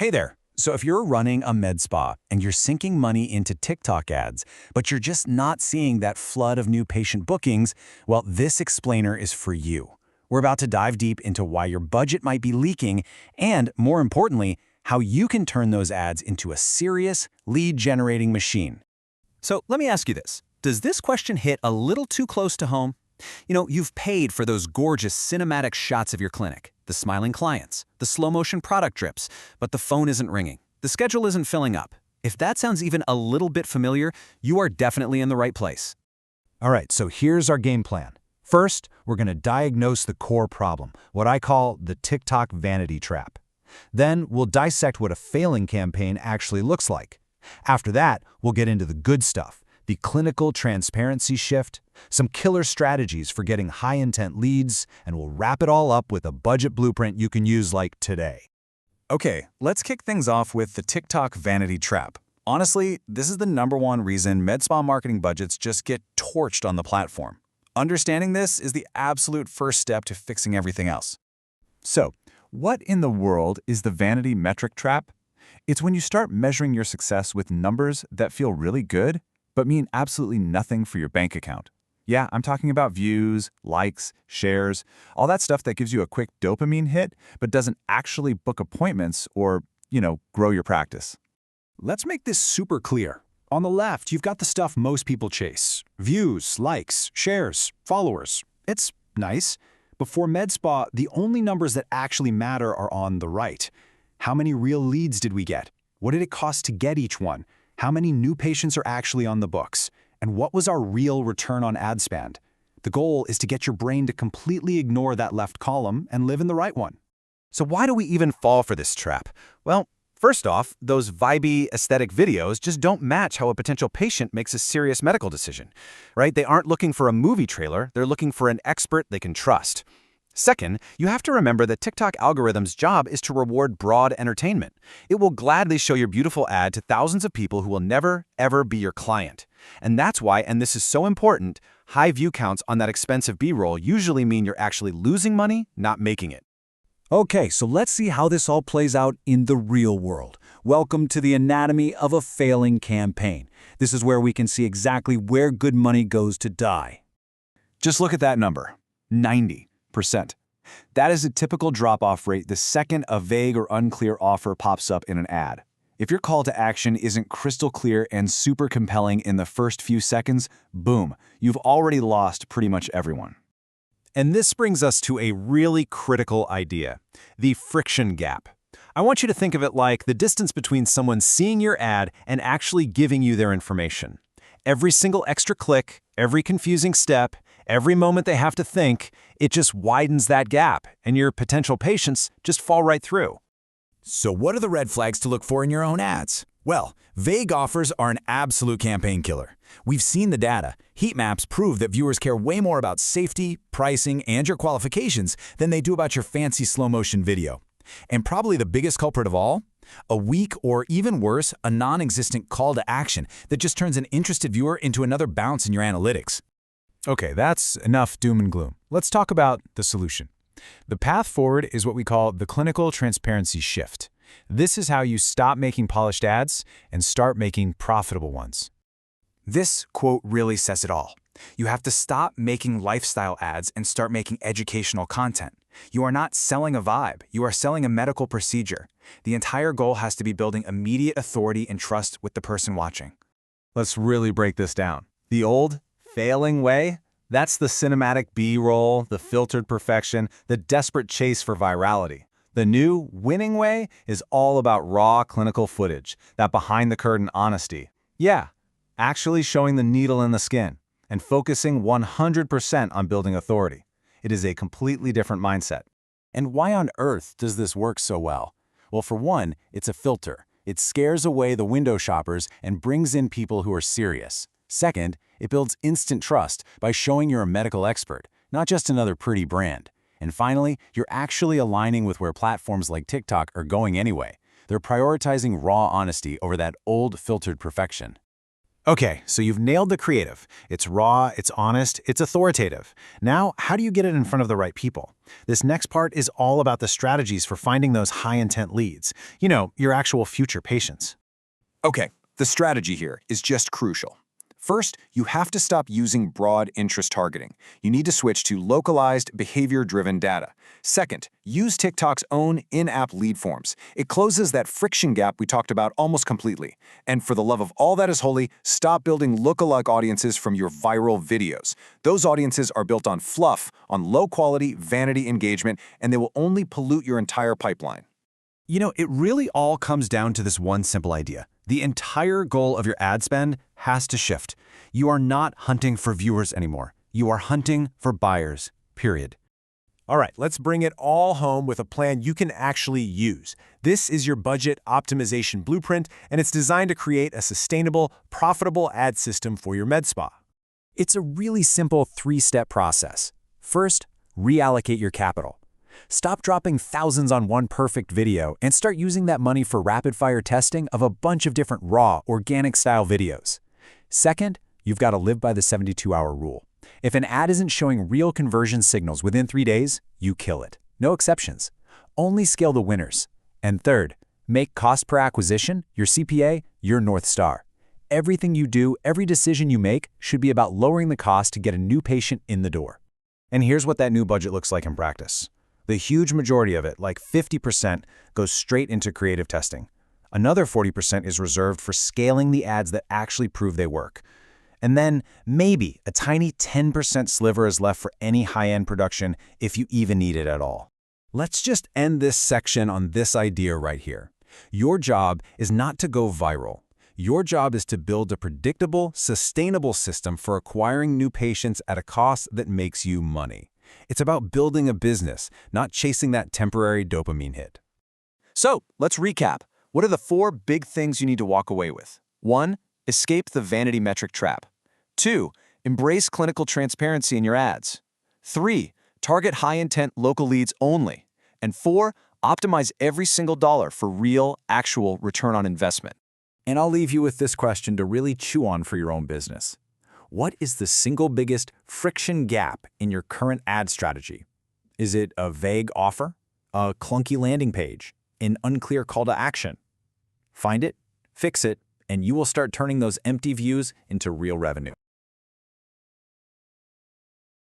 Hey there. So if you're running a med spa and you're sinking money into TikTok ads, but you're just not seeing that flood of new patient bookings, well, this explainer is for you. We're about to dive deep into why your budget might be leaking and, more importantly, how you can turn those ads into a serious lead-generating machine. So let me ask you this. Does this question hit a little too close to home? You've paid for those gorgeous cinematic shots of your clinic, the smiling clients, the slow-motion product drips, but the phone isn't ringing. The schedule isn't filling up. If that sounds even a little bit familiar, you are definitely in the right place. All right, so here's our game plan. First, we're going to diagnose the core problem, what I call the TikTok vanity trap. Then, we'll dissect what a failing campaign actually looks like. After that, we'll get into the good stuff, the clinical transparency shift, some killer strategies for getting high-intent leads, and we'll wrap it all up with a budget blueprint you can use like today. Okay, let's kick things off with the TikTok vanity trap. Honestly, this is the #1 reason med spa marketing budgets just get torched on the platform. Understanding this is the absolute first step to fixing everything else. So, what in the world is the vanity metric trap? It's when you start measuring your success with numbers that feel really good, but mean absolutely nothing for your bank account. Yeah, I'm talking about views, likes, shares, all that stuff that gives you a quick dopamine hit, but doesn't actually book appointments or, grow your practice. Let's make this super clear. On the left, you've got the stuff most people chase. Views, likes, shares, followers. It's nice. But for med spa, the only numbers that actually matter are on the right. How many real leads did we get? What did it cost to get each one? How many new patients are actually on the books? And what was our real return on ad spend? The goal is to get your brain to completely ignore that left column and live in the right one. So why do we even fall for this trap? Well, first off, those vibey, aesthetic videos just don't match how a potential patient makes a serious medical decision, right? They aren't looking for a movie trailer, they're looking for an expert they can trust. Second, you have to remember that TikTok algorithm's job is to reward broad entertainment. It will gladly show your beautiful ad to thousands of people who will never, ever be your client. And that's why, and this is so important, high view counts on that expensive B-roll usually mean you're actually losing money, not making it. Okay, so let's see how this all plays out in the real world. Welcome to the anatomy of a failing campaign. This is where we can see exactly where good money goes to die. Just look at that number, 90%. That is a typical drop-off rate the second a vague or unclear offer pops up in an ad. If your call to action isn't crystal clear and super compelling in the first few seconds, boom, you've already lost pretty much everyone. And this brings us to a really critical idea, the friction gap. I want you to think of it like the distance between someone seeing your ad and actually giving you their information. Every single extra click, every confusing step, every moment they have to think, it just widens that gap, and your potential patients just fall right through. So what are the red flags to look for in your own ads? Well, vague offers are an absolute campaign killer. We've seen the data. Heat maps prove that viewers care way more about safety, pricing, and your qualifications than they do about your fancy slow-motion video. And probably the biggest culprit of all? A weak or, even worse, a non-existent call to action that just turns an interested viewer into another bounce in your analytics. Okay, that's enough doom and gloom. Let's talk about the solution. The path forward is what we call the clinical transparency shift. This is how you stop making polished ads and start making profitable ones. This quote really says it all. You have to stop making lifestyle ads and start making educational content. You are not selling a vibe, you are selling a medical procedure. The entire goal has to be building immediate authority and trust with the person watching. Let's really break this down. The old, failing way? That's the cinematic B-roll, the filtered perfection, the desperate chase for virality. The new, winning way is all about raw clinical footage, that behind-the-curtain honesty. Yeah, actually showing the needle in the skin and focusing 100% on building authority. It is a completely different mindset. And why on earth does this work so well? Well, for one, it's a filter. It scares away the window shoppers and brings in people who are serious. Second, it builds instant trust by showing you're a medical expert, not just another pretty brand. And finally, you're actually aligning with where platforms like TikTok are going anyway. They're prioritizing raw honesty over that old filtered perfection. Okay, so you've nailed the creative. It's raw, it's honest, it's authoritative. Now, how do you get it in front of the right people? This next part is all about the strategies for finding those high-intent leads. You know, your actual future patients. Okay, the strategy here is just crucial. First, you have to stop using broad interest targeting. You need to switch to localized, behavior-driven data. Second, use TikTok's own in-app lead forms. It closes that friction gap we talked about almost completely. And for the love of all that is holy, stop building lookalike audiences from your viral videos. Those audiences are built on fluff, on low-quality, vanity engagement, and they will only pollute your entire pipeline. You know, it really all comes down to this one simple idea. The entire goal of your ad spend has to shift. You are not hunting for viewers anymore. You are hunting for buyers, period. All right, let's bring it all home with a plan you can actually use. This is your budget optimization blueprint, and it's designed to create a sustainable, profitable ad system for your med spa. It's a really simple 3-step process. First, reallocate your capital. Stop dropping thousands on one perfect video and start using that money for rapid-fire testing of a bunch of different raw, organic-style videos. Second, you've got to live by the 72-hour rule. If an ad isn't showing real conversion signals within 3 days, you kill it. No exceptions. Only scale the winners. And third, make cost per acquisition, your CPA, your North Star. Everything you do, every decision you make should be about lowering the cost to get a new patient in the door. And here's what that new budget looks like in practice. The huge majority of it, like 50%, goes straight into creative testing. Another 40% is reserved for scaling the ads that actually prove they work. And then maybe a tiny 10% sliver is left for any high-end production if you even need it at all. Let's just end this section on this idea right here. Your job is not to go viral. Your job is to build a predictable, sustainable system for acquiring new patients at a cost that makes you money. It's about building a business, not chasing that temporary dopamine hit. So, let's recap. What are the 4 big things you need to walk away with? 1. Escape the vanity metric trap. 2. Embrace clinical transparency in your ads. 3. Target high-intent local leads only. And 4. Optimize every single dollar for real, actual return on investment. And I'll leave you with this question to really chew on for your own business. What is the single biggest friction gap in your current ad strategy? Is it a vague offer, a clunky landing page, an unclear call to action? Find it, fix it, and you will start turning those empty views into real revenue.